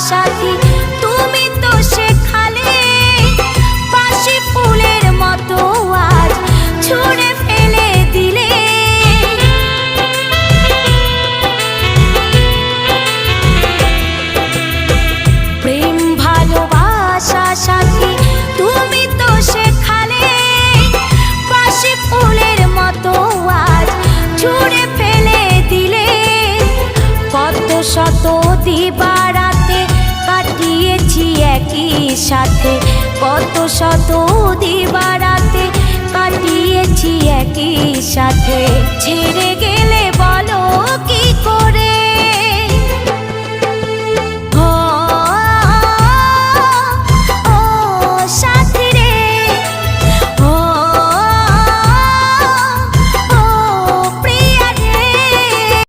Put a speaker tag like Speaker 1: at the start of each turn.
Speaker 1: সাথী তুমি তো শেখালে বাসি ফুলের মতো আজ ছুঁড়ে ফেলে দিলে। প্রেম ভালোবাসা সাথী তুমি তো শেখালে বাসি ফুলের মতো আজ ছুঁড়ে ফেলে দিলে। কত শত দিবারাতে কাটিয়েছি একই সাথে, কত শত দিবারাতে কাটিয়েছি একই সাথে। ছেড়ে গেলে